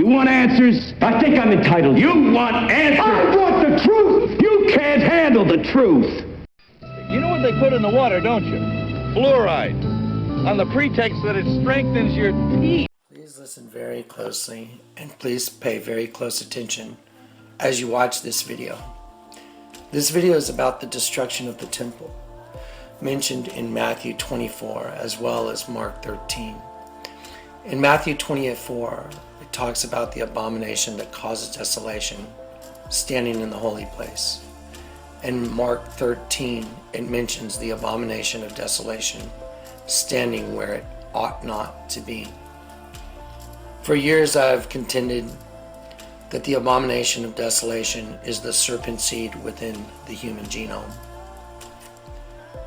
You want answers? I think I'm entitled. You want answers? I want the truth! You can't handle the truth! You know what they put in the water, don't you? Fluoride. On the pretext that it strengthens your teeth. Please listen very closely and please pay very close attention as you watch this video. This video is about the destruction of the temple, mentioned in Matthew 24 as well as Mark 13. In Matthew 24, it talks about the abomination that causes desolation, standing in the holy place. In Mark 13, it mentions the abomination of desolation, standing where it ought not to be. For years I have contended that the abomination of desolation is the serpent seed within the human genome.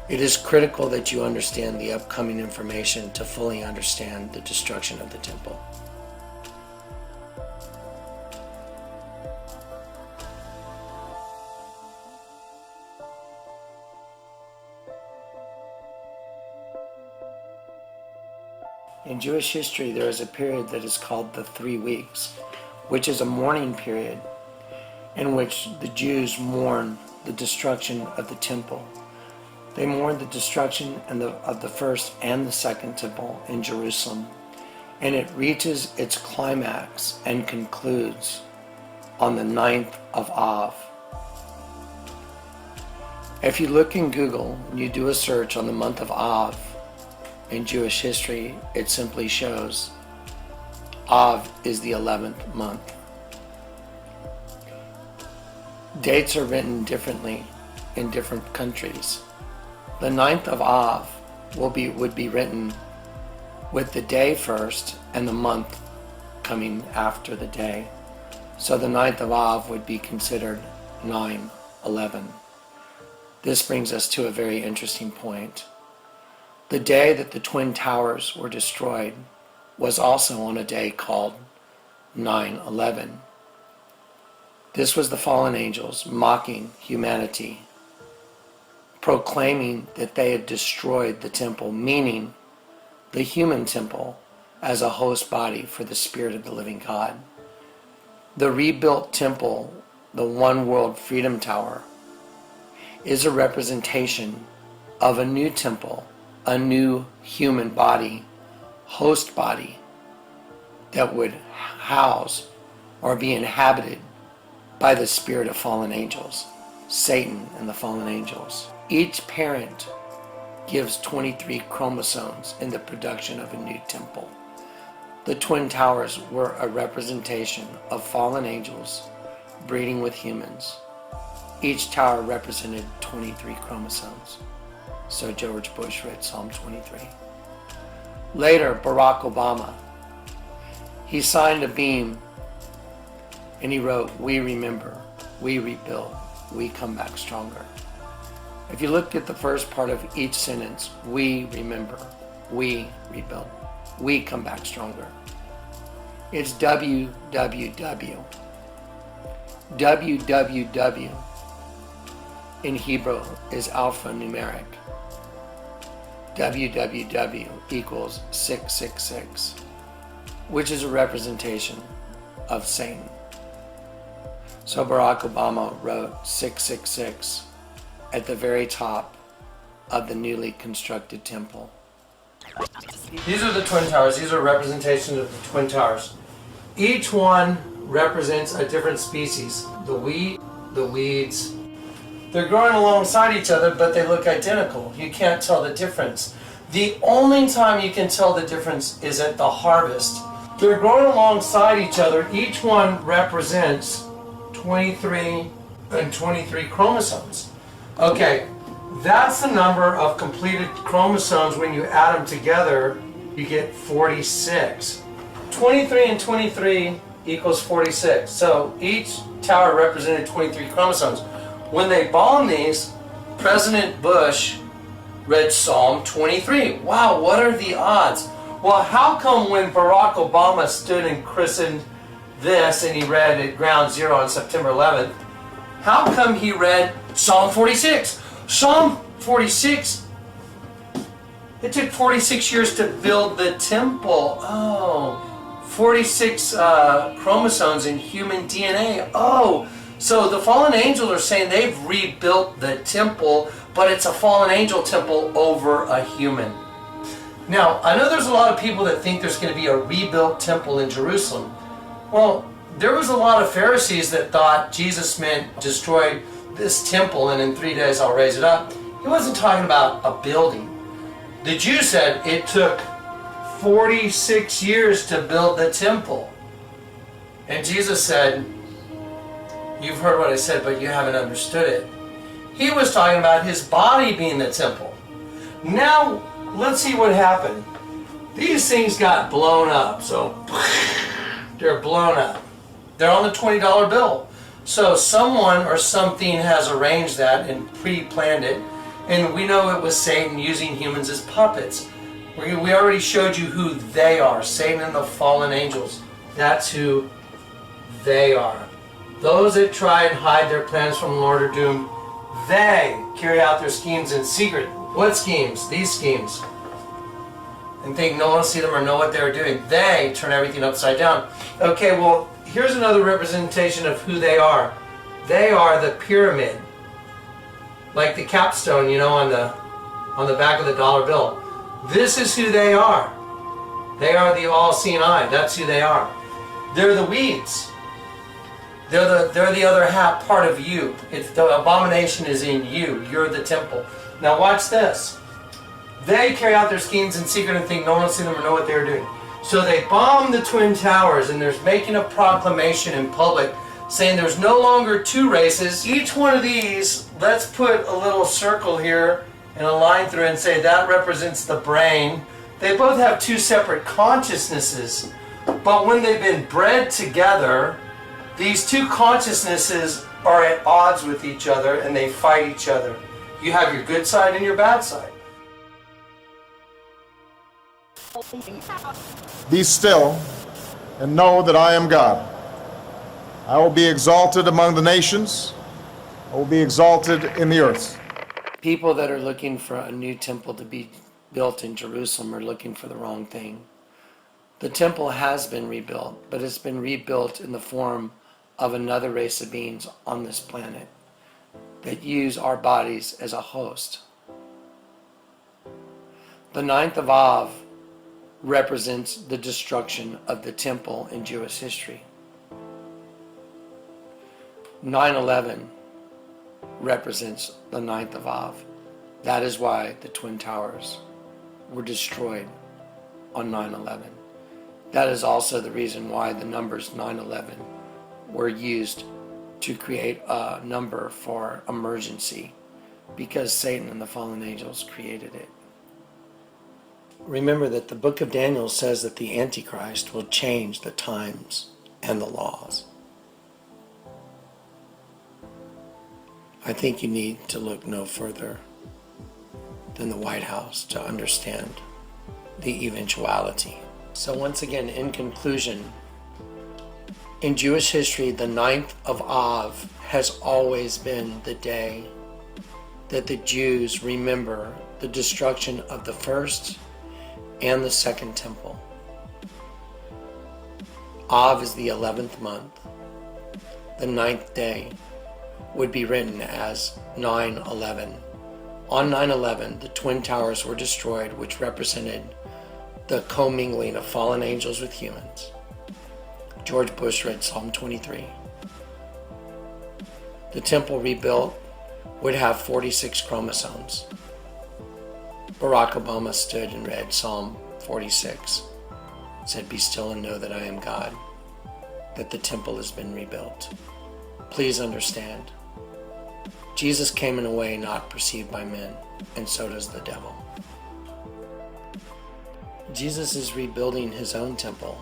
It is critical that you understand the upcoming information to fully understand the destruction of the temple. In Jewish history, there is a period that is called the 3 weeks, which is a mourning period in which the Jews mourn the destruction of the temple. They mourn the destruction of the first and the second temple in Jerusalem, and it reaches its climax and concludes on the 9th of Av. If you look in Google and you do a search on the month of Av in Jewish history, it simply shows Av is the 11th month. Dates are written differently in different countries. The 9th of Av would be written with the day first and the month coming after the day. So the 9th of Av would be considered 9/11. This brings us to a very interesting point. The day that the Twin Towers were destroyed was also on a day called 9/11. This was the fallen angels mocking humanity, proclaiming that they had destroyed the temple, meaning the human temple as a host body for the Spirit of the living God. The rebuilt temple, the One World Freedom Tower, is a representation of a new temple, a new human body, host body, that would house or be inhabited by the spirit of fallen angels, Satan and the fallen angels. Each parent gives 23 chromosomes in the production of a new temple. The Twin Towers were a representation of fallen angels breeding with humans. Each tower represented 23 chromosomes. So George Bush read Psalm 23. Later, Barack Obama, he signed a beam and he wrote, "We remember, we rebuild, we come back stronger." If you look at the first part of each sentence, we remember, we rebuild, we come back stronger. It's WWW. WWW in Hebrew is alphanumeric. WWW equals 666, which is a representation of Satan. So Barack Obama wrote 666 at the very top of the newly constructed temple. These are the Twin Towers. These are representations of the Twin Towers. Each one represents a different species. The wheat, the weeds. They're growing alongside each other, but they look identical. You can't tell the difference. The only time you can tell the difference is at the harvest. They're growing alongside each other. Each one represents 23 and 23 chromosomes. Okay, that's the number of completed chromosomes. When you add them together, you get 46. 23 and 23 equals 46. So each tower represented 23 chromosomes. When they bombed these, President Bush read Psalm 23. Wow, what are the odds? Well, how come when Barack Obama stood and christened this and he read at Ground Zero on September 11th, how come he read Psalm 46? Psalm 46, it took 46 years to build the temple. Oh, 46 chromosomes in human DNA. Oh, so the fallen angels are saying they've rebuilt the temple, but it's a fallen angel temple over a human. Now, I know there's a lot of people that think there's going to be a rebuilt temple in Jerusalem. Well, there was a lot of Pharisees that thought Jesus meant destroy this temple and in 3 days I'll raise it up. He wasn't talking about a building. The Jews said it took 46 years to build the temple. And Jesus said, you've heard what I said, but you haven't understood it. He was talking about his body being the temple. Now, let's see what happened. These things got blown up, so they're blown up. They're on the $20 bill. So someone or something has arranged that and pre-planned it. And we know it was Satan using humans as puppets. We already showed you who they are. Satan and the fallen angels. That's who they are. Those that try and hide their plans from the Lord are doomed. They carry out their schemes in secret. What schemes? These schemes. And think no one will see them or know what they're doing. They turn everything upside down. Okay, well, here's another representation of who they are. They are the pyramid. Like the capstone, you know, on the back of the dollar bill. This is who they are. They are the all-seeing eye. That's who they are. They're the weeds. They're the other half part of you. It's the abomination is in you. You're the temple. Now watch this. They carry out their schemes in secret and think no one will see them or know what they're doing. So they bomb the Twin Towers and they're making a proclamation in public saying there's no longer two races. Each one of these, let's put a little circle here and a line through it and say that represents the brain. They both have two separate consciousnesses, but when they've been bred together, these two consciousnesses are at odds with each other and they fight each other. You have your good side and your bad side. Be still and know that I am God. I will be exalted among the nations. I will be exalted in the earth. People that are looking for a new temple to be built in Jerusalem are looking for the wrong thing. The temple has been rebuilt, but it's been rebuilt in the form of another race of beings on this planet that use our bodies as a host. The 9th of Av represents the destruction of the temple in Jewish history. 9/11 represents the 9th of Av. That is why the Twin Towers were destroyed on 9/11. That is also the reason why the numbers 9/11 were used to create a number for emergency, because Satan and the fallen angels created it. Remember that the book of Daniel says that the Antichrist will change the times and the laws. I think you need to look no further than the White House to understand the eventuality. So once again, in conclusion, in Jewish history, the 9th of Av has always been the day that the Jews remember the destruction of the first and the second temple. Av is the 11th month. The 9th day would be written as 9/11. On 9/11, the Twin Towers were destroyed, which represented the commingling of fallen angels with humans. George Bush read Psalm 23. The temple rebuilt would have 46 chromosomes. Barack Obama stood and read Psalm 46. Said, "Be still and know that I am God," that the temple has been rebuilt. Please understand, Jesus came in a way not perceived by men, and so does the devil. Jesus is rebuilding his own temple,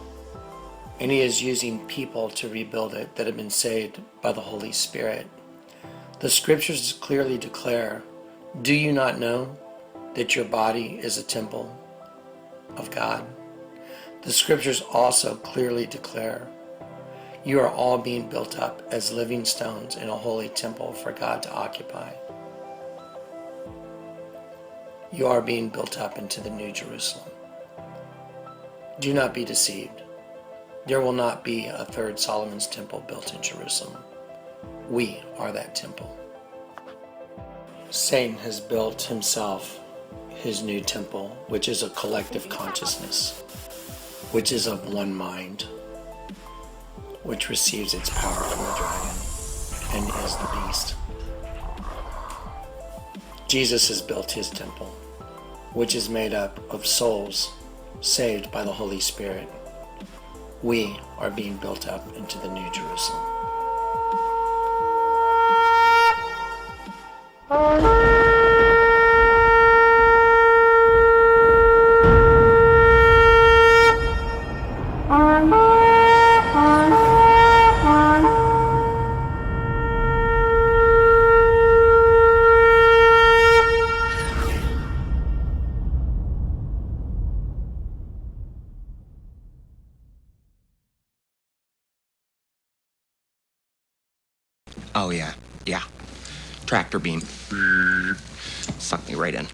and he is using people to rebuild it that have been saved by the Holy Spirit. The scriptures clearly declare, "Do you not know that your body is a temple of God?" The scriptures also clearly declare, "You are all being built up as living stones in a holy temple for God to occupy." You are being built up into the New Jerusalem. Do not be deceived. There will not be a third Solomon's temple built in Jerusalem. We are that temple. Satan has built himself his new temple, which is a collective consciousness, which is of one mind, which receives its power from the dragon and is the beast. Jesus has built his temple, which is made up of souls saved by the Holy Spirit. We are being built up into the New Jerusalem. Oh, yeah. Tractor beam. Sucked me right in.